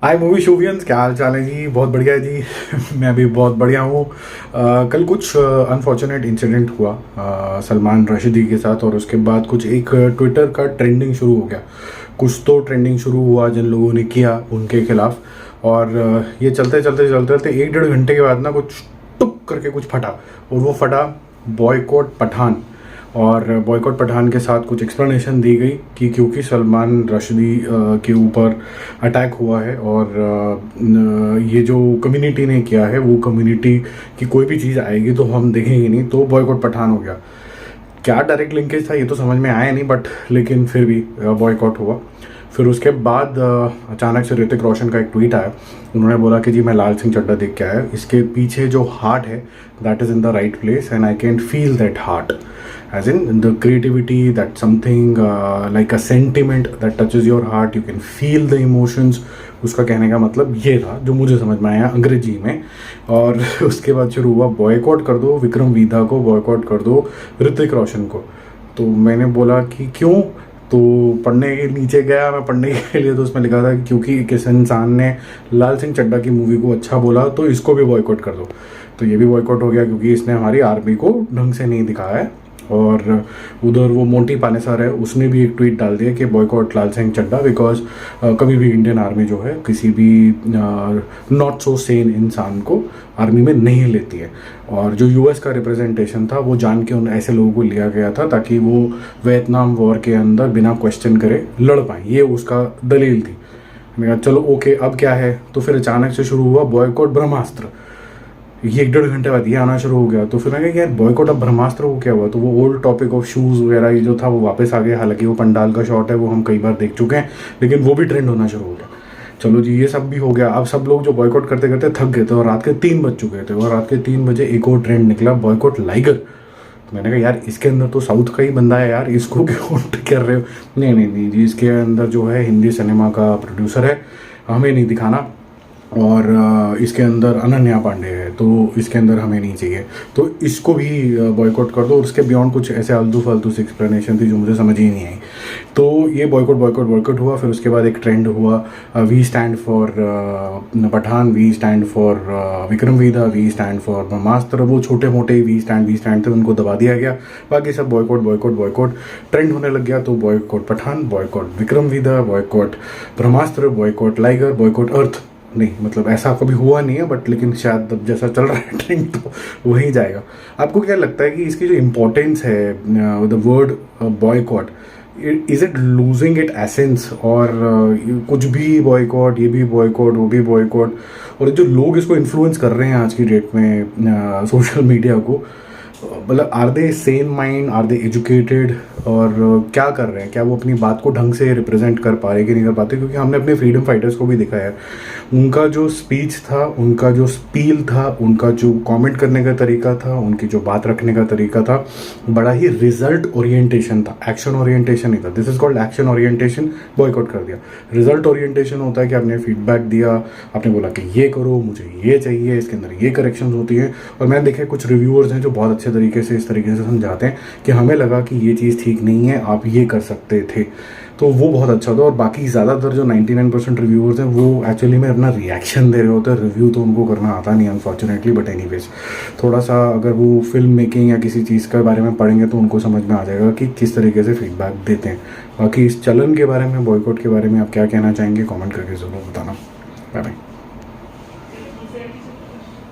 हाय movie शोवियंस, क्या हाल चाल है जी? बहुत बढ़िया है जी। मैं भी बहुत बढ़िया हूँ। कल कुछ अनफॉर्चुनेट इंसिडेंट हुआ सलमान रशिदी के साथ, और उसके बाद कुछ एक ट्विटर का ट्रेंडिंग शुरू हो गया। कुछ तो ट्रेंडिंग शुरू हुआ जिन लोगों ने किया उनके खिलाफ। और ये चलते चलते चलते चलते 1 डेढ़ घंटे के बाद ना कुछ टुक करके कुछ फटा। और वो फटा बॉयकॉट पठान। और बॉयकॉट पठान के साथ कुछ एक्सप्लेनेशन दी गई कि क्योंकि सलमान रश्दी के ऊपर अटैक हुआ है, और ये जो कम्युनिटी ने किया है वो कम्युनिटी की कोई भी चीज़ आएगी तो हम देखेंगे नहीं, तो बॉयकॉट पठान हो गया। क्या डायरेक्ट लिंकेज था ये तो समझ में आया नहीं, बट लेकिन फिर भी बॉयकॉट हुआ। फिर उसके बाद अचानक से ऋतिक रोशन का एक ट्वीट आया। उन्होंने बोला कि जी मैं लाल सिंह चड्ढा देख के आया, इसके पीछे जो हार्ट है that is in the right place and I can feel that heart, as in the creativity, that something like a sentiment that touches your heart, you can feel the emotions। उसका कहने का मतलब ये था जो मुझे समझ में आया अंग्रेजी में। और उसके बाद शुरू हुआ बॉयकॉट कर दो विक्रम वेदा को, बॉयकॉट कर दो ऋतिक रोशन को। तो मैंने बोला कि क्यों? तो पढ़ने के नीचे गया मैं पढ़ने के लिए, तो उसमें लिखा था कि क्योंकि किस इंसान ने लाल सिंह चड्ढा की मूवी को अच्छा बोला तो इसको भी बॉयकॉट कर दो। तो ये भी बॉयकॉट हो गया क्योंकि इसने हमारी आर्मी को ढंग से नहीं दिखाया है। और उधर वो मोंटी पानेसर है, उसने भी एक ट्वीट डाल दिया कि बॉयकॉट लाल सिंह चड्ढा, बिकॉज कभी भी इंडियन आर्मी जो है किसी भी नॉट सो सेन इंसान को आर्मी में नहीं लेती है। और जो यूएस का रिप्रेजेंटेशन था वो जान के उन ऐसे लोगों को लिया गया था ताकि वो वियतनाम वॉर के अंदर बिना क्वेश्चन करे लड़ पाए, ये उसका दलील थी। मैंने कहा चलो ओके, अब क्या है? तो फिर अचानक से शुरू हुआ बॉयकॉट ब्रह्मास्त्र। ये 1 डेढ़ घंटे बाद ये आना शुरू हो गया। तो फिर मैं कहा यार बॉयकॉट ऑफ ब्रह्मास्त्र को क्या हुआ? तो वो ओल्ड टॉपिक ऑफ शूज़ वगैरह ये जो था वो वापस आ गया। हालांकि वो पंडाल का शॉट है, वो हम कई बार देख चुके हैं, लेकिन वो भी ट्रेंड होना शुरू हो गया। चलो जी, ये सब भी हो गया। अब सब लोग जो बॉयकॉट करते करते थक गए थे, और रात के 3 बज चुके थे, और रात के 3 बजे एक और ट्रेंड निकला, बॉयकॉट लाइगर। तो मैंने कहा यार इसके अंदर तो साउथ का ही बंदा है यार, इसको क्यों कर रहे हो? नहीं नहीं नहीं जी, इसके अंदर जो है हिंदी सिनेमा का प्रोड्यूसर है, हमें नहीं दिखाना। और इसके अंदर अनन्या पांडे है, तो इसके अंदर हमें नहीं चाहिए, तो इसको भी बॉयकॉट कर दो। और उसके बियॉन्ड कुछ ऐसे आलतू फालतू सी एक्सप्लेनेशन थी जो मुझे समझ ही नहीं आई। तो ये बॉयकॉट बॉयकॉट बॉयकॉट हुआ। फिर उसके बाद एक ट्रेंड हुआ, we stand for Pathaan, we stand for Vikram Vedha, we stand for Brahmastra. वो छोटे मोटे वी स्टैंड थे, उनको दबा दिया गया। बाकी सब बॉयकॉट बॉयकॉट बॉयकॉट ट्रेंड होने लग गया। तो boycott Pathan, boycott Vikram Vedha, boycott ब्रह्मास्त्र, बॉयकॉट लाइगर, बॉयकॉट अर्थ। नहीं मतलब ऐसा कभी हुआ नहीं है, बट लेकिन शायद अब जैसा चल रहा है ट्रेंड तो वही जाएगा। आपको क्या लगता है कि इसकी जो इम्पोर्टेंस है the word boycott, is it losing it essence? और कुछ भी बॉयकॉट, ये भी बॉयकॉट, वो भी बॉयकॉट। और जो लोग इसको इन्फ्लुएंस कर रहे हैं आज की डेट में सोशल मीडिया को, मतलब are they sane mind, are they educated, और क्या कर रहे हैं? क्या वो अपनी बात को ढंग से रिप्रेजेंट कर पा रहे कि नहीं कर पाते? क्योंकि हमने अपने फ्रीडम फाइटर्स को भी देखा है, उनका जो स्पीच था, उनका जो स्पील था, उनका जो कमेंट करने का तरीका था, उनकी जो बात रखने का तरीका था, बड़ा ही रिजल्ट ओरिएंटेशन था, एक्शन ओरिएंटेशन नहीं था। This is called action orientation, boycott कर दिया। रिजल्ट ओरिएंटेशन होता है कि आपने फीडबैक दिया, आपने बोला कि ये करो, मुझे ये चाहिए, इसके अंदर ये करेक्शन होती है। और मैंने देखा कुछ रिव्यूअर्स हैं जो बहुत अच्छे तरीके से इस तरीके से समझाते हैं कि हमें लगा कि ये चीज़ ठीक नहीं है, आप ये कर सकते थे। तो वो बहुत अच्छा था। और बाकी ज़्यादातर जो 99% रिव्यूअर्स हैं वो एक्चुअली में अपना रिएक्शन दे रहे होते हैं, रिव्यू तो उनको करना आता नहीं अनफॉर्चुनेटली। बट एनीवेज, थोड़ा सा अगर वो फिल्म मेकिंग या किसी चीज़ के बारे में पढ़ेंगे तो उनको समझ में आ जाएगा कि किस तरीके से फीडबैक देते हैं। बाकी इस चलन के बारे में, बॉयकॉट के बारे में आप क्या कहना चाहेंगे? कॉमेंट करके ज़रूर बताना। Bye bye.